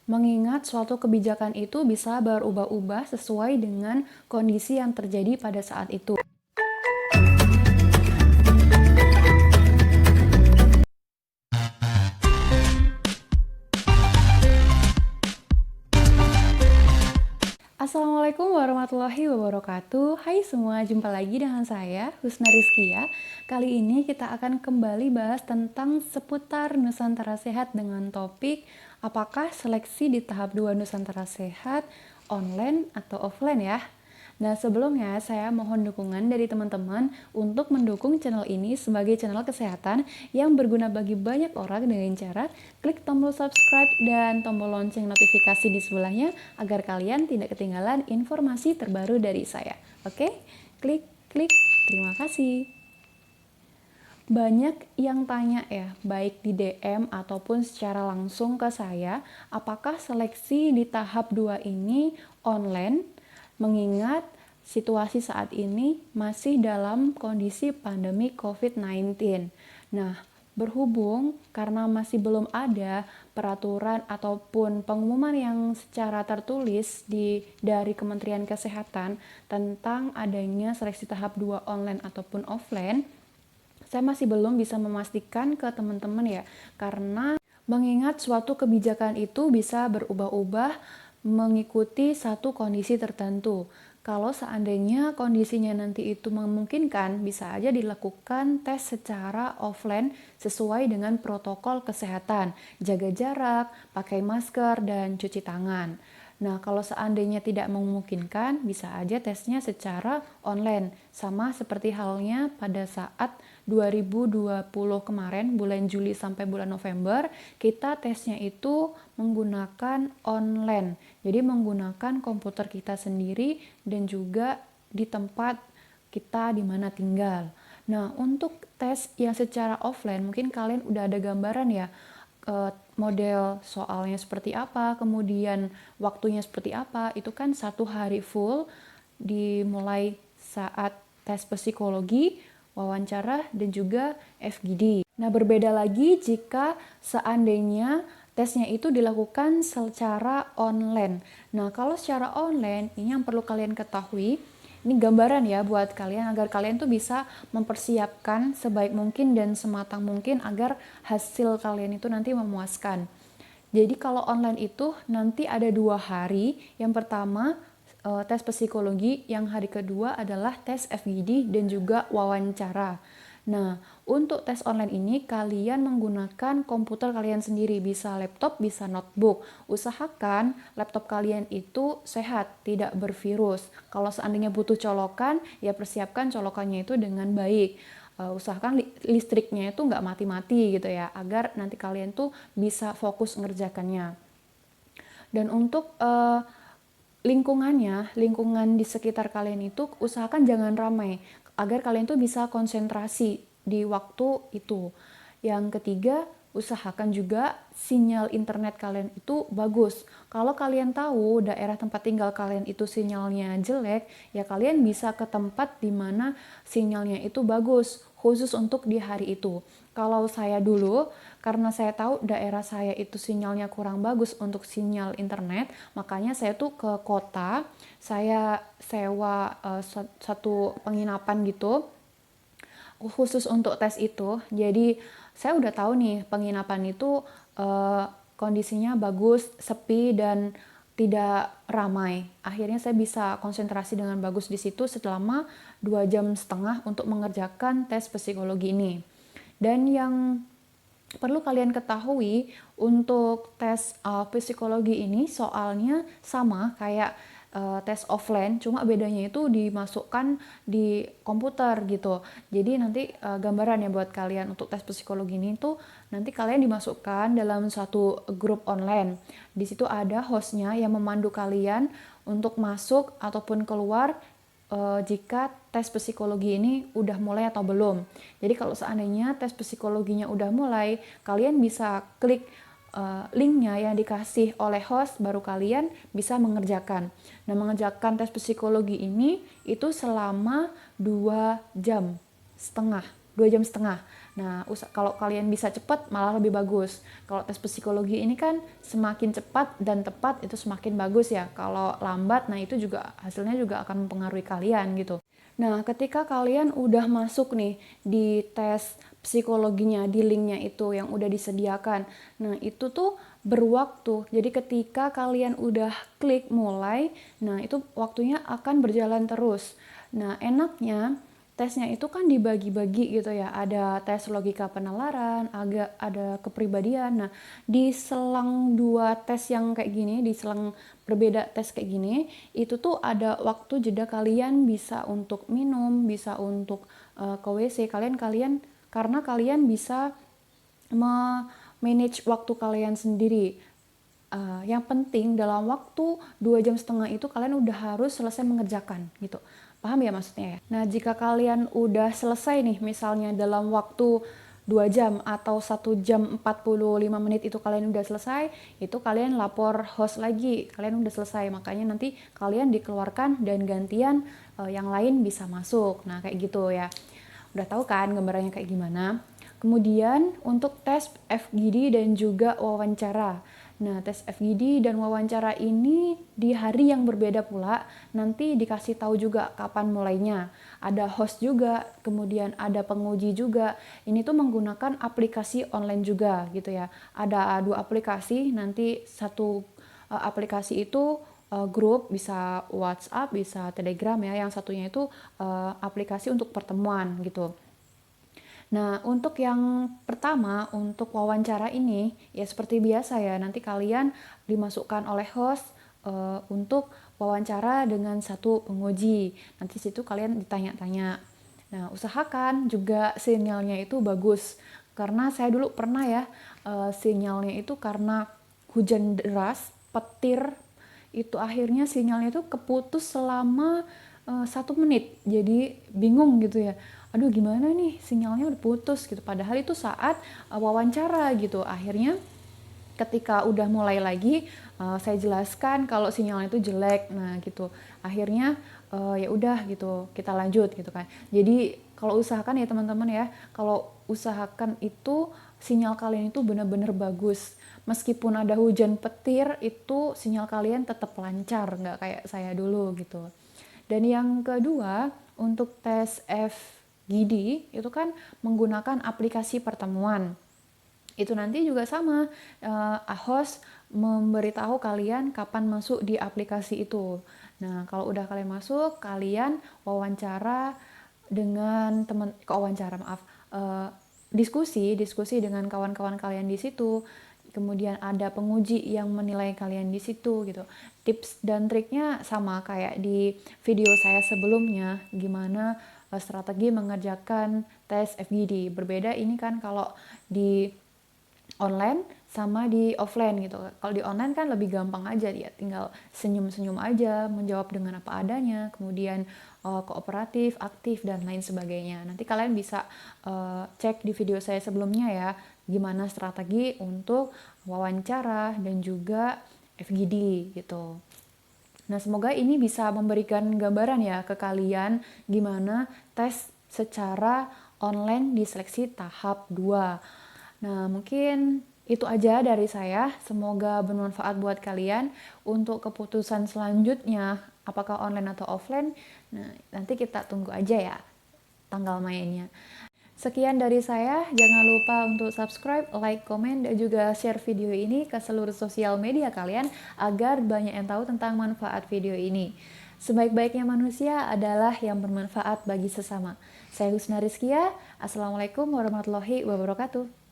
Mengingat suatu kebijakan itu bisa berubah-ubah sesuai dengan kondisi yang terjadi pada saat itu. Assalamualaikum warahmatullahi wabarakatuh. Hai semua, jumpa lagi dengan saya, Husna Rizkia. Kali ini kita akan kembali bahas tentang seputar Nusantara Sehat dengan topik apakah seleksi di tahap 2 Nusantara Sehat online atau offline ya. Nah, sebelumnya saya mohon dukungan dari teman-teman untuk mendukung channel ini sebagai channel kesehatan yang berguna bagi banyak orang dengan cara klik tombol subscribe dan tombol lonceng notifikasi di sebelahnya agar kalian tidak ketinggalan informasi terbaru dari saya. Oke? Klik. Terima kasih. Banyak yang tanya ya, baik di DM ataupun secara langsung ke saya, apakah seleksi di tahap 2 ini online, mengingat situasi saat ini masih dalam kondisi pandemi COVID-19. Nah, berhubung karena masih belum ada peraturan ataupun pengumuman yang secara tertulis dari Kementerian Kesehatan tentang adanya seleksi tahap 2 online ataupun offline, saya masih belum bisa memastikan ke teman-teman ya, karena mengingat suatu kebijakan itu bisa berubah-ubah mengikuti satu kondisi tertentu. Kalau seandainya kondisinya nanti itu memungkinkan, bisa aja dilakukan tes secara offline sesuai dengan protokol kesehatan, jaga jarak, pakai masker, dan cuci tangan. Nah, kalau seandainya tidak memungkinkan, bisa aja tesnya secara online. Sama seperti halnya pada saat 2020 kemarin, bulan Juli sampai bulan November, kita tesnya itu menggunakan online. Jadi menggunakan komputer kita sendiri dan juga di tempat kita di mana tinggal. Nah, untuk tes yang secara offline, mungkin kalian udah ada gambaran ya, model soalnya seperti apa, kemudian waktunya seperti apa. Itu kan 1 hari full, dimulai saat tes psikologi, wawancara, dan juga FGD. Nah, berbeda lagi jika seandainya tesnya itu dilakukan secara online. Nah, kalau secara online, ini yang perlu kalian ketahui, ini gambaran ya buat kalian agar kalian tuh bisa mempersiapkan sebaik mungkin dan sematang mungkin agar hasil kalian itu nanti memuaskan. Jadi kalau online itu nanti ada 2 hari. Yang pertama tes psikologi, yang hari kedua adalah tes FGD dan juga wawancara. Nah, untuk tes online ini kalian menggunakan komputer kalian sendiri, bisa laptop, bisa notebook. Usahakan laptop kalian itu sehat, tidak bervirus. Kalau seandainya butuh colokan, ya persiapkan colokannya itu dengan baik. Usahakan listriknya itu nggak mati-mati gitu ya, agar nanti kalian tuh bisa fokus ngerjakannya. Dan untuk lingkungan di sekitar kalian itu usahakan jangan ramai agar kalian tuh bisa konsentrasi di waktu itu. Yang ketiga, usahakan juga sinyal internet kalian itu bagus. Kalau kalian tahu daerah tempat tinggal kalian itu sinyalnya jelek, ya kalian bisa ke tempat di mana sinyalnya itu bagus, khusus untuk di hari itu. Kalau saya dulu, karena saya tahu daerah saya itu sinyalnya kurang bagus untuk sinyal internet, makanya saya tuh ke kota, saya sewa satu penginapan gitu, khusus untuk tes itu. Jadi saya udah tahu nih penginapan itu kondisinya bagus, sepi, dan tidak ramai. Akhirnya saya bisa konsentrasi dengan bagus di situ selama 2,5 jam untuk mengerjakan tes psikologi ini. Dan yang perlu kalian ketahui untuk tes psikologi ini soalnya sama kayak tes offline, cuma bedanya itu dimasukkan di komputer gitu. Jadi nanti gambaran ya buat kalian untuk tes psikologi ini tuh nanti kalian dimasukkan dalam satu grup online. Di situ ada hostnya yang memandu kalian untuk masuk ataupun keluar jika tes psikologi ini udah mulai atau belum. Jadi kalau seandainya tes psikologinya udah mulai, kalian bisa klik linknya yang dikasih oleh host, baru kalian bisa mengerjakan. Nah, mengerjakan tes psikologi ini itu selama 2,5 jam. 2,5 jam. Nah, kalau kalian bisa cepat malah lebih bagus. Kalau tes psikologi ini kan semakin cepat dan tepat itu semakin bagus ya. Kalau lambat, nah itu juga hasilnya juga akan mempengaruhi kalian gitu. Nah, ketika kalian udah masuk nih di tes psikologinya, di linknya itu yang udah disediakan. Nah, itu tuh berwaktu. Jadi ketika kalian udah klik mulai, nah itu waktunya akan berjalan terus. Nah, enaknya tesnya itu kan dibagi-bagi gitu ya. Ada tes logika penalaran, ada kepribadian. Nah, di selang dua tes yang kayak gini, di selang berbeda tes kayak gini, itu tuh ada waktu jeda kalian bisa untuk minum, bisa untuk ke WC. Kalian karena kalian bisa manage waktu kalian sendiri. Yang penting dalam waktu 2,5 jam itu kalian udah harus selesai mengerjakan gitu. Paham ya maksudnya ya? Nah, jika kalian udah selesai nih, misalnya dalam waktu 2 jam atau 1 jam 45 menit itu kalian udah selesai, itu kalian lapor host lagi, kalian udah selesai. Makanya nanti kalian dikeluarkan dan gantian yang lain bisa masuk. Nah, kayak gitu ya. Udah tahu kan gambarannya kayak gimana? Kemudian untuk tes FGD dan juga wawancara. Nah, tes FGD dan wawancara ini di hari yang berbeda pula, nanti dikasih tahu juga kapan mulainya. Ada host juga, kemudian ada penguji juga. Ini tuh menggunakan aplikasi online juga gitu ya. Ada 2 aplikasi, nanti satu aplikasi itu grup, bisa WhatsApp, bisa Telegram ya. Yang satunya itu aplikasi untuk pertemuan gitu. Nah, untuk yang pertama, untuk wawancara ini, ya seperti biasa ya, nanti kalian dimasukkan oleh host untuk wawancara dengan satu penguji. Nanti situ kalian ditanya-tanya. Nah, usahakan juga sinyalnya itu bagus. Karena saya dulu pernah ya, sinyalnya itu karena hujan deras, petir, itu akhirnya sinyalnya itu keputus selama 1 menit. Jadi bingung gitu ya, aduh gimana nih sinyalnya udah putus gitu, padahal itu saat wawancara gitu. Akhirnya ketika udah mulai lagi saya jelaskan kalau sinyalnya itu jelek. Nah gitu, akhirnya ya udah gitu, kita lanjut gitu kan. Jadi kalau usahakan ya teman-teman ya, kalau usahakan itu sinyal kalian itu benar-benar bagus. Meskipun ada hujan petir, itu sinyal kalian tetap lancar, nggak kayak saya dulu gitu. Dan yang kedua, untuk tes FGD itu kan menggunakan aplikasi pertemuan. Itu nanti juga sama, host memberitahu kalian kapan masuk di aplikasi itu. Nah, kalau udah kalian masuk, kalian wawancara dengan diskusi dengan kawan-kawan kalian di situ. Kemudian ada penguji yang menilai kalian di situ gitu. Tips dan triknya sama kayak di video saya sebelumnya, gimana strategi mengerjakan tes FGD. Berbeda ini kan kalau di online sama di offline gitu. Kalau di online kan lebih gampang aja, dia tinggal senyum-senyum aja, menjawab dengan apa adanya, kemudian kooperatif, aktif, dan lain sebagainya. Nanti kalian bisa cek di video saya sebelumnya ya, gimana strategi untuk wawancara dan juga FGD gitu. Nah, semoga ini bisa memberikan gambaran ya ke kalian gimana tes secara online di seleksi tahap 2. Nah, mungkin itu aja dari saya. Semoga bermanfaat buat kalian. Untuk keputusan selanjutnya, apakah online atau offline, nah, nanti kita tunggu aja ya tanggal mainnya. Sekian dari saya, jangan lupa untuk subscribe, like, komen, dan juga share video ini ke seluruh sosial media kalian agar banyak yang tahu tentang manfaat video ini. Sebaik-baiknya manusia adalah yang bermanfaat bagi sesama. Saya Husna Rizkia, Assalamualaikum warahmatullahi wabarakatuh.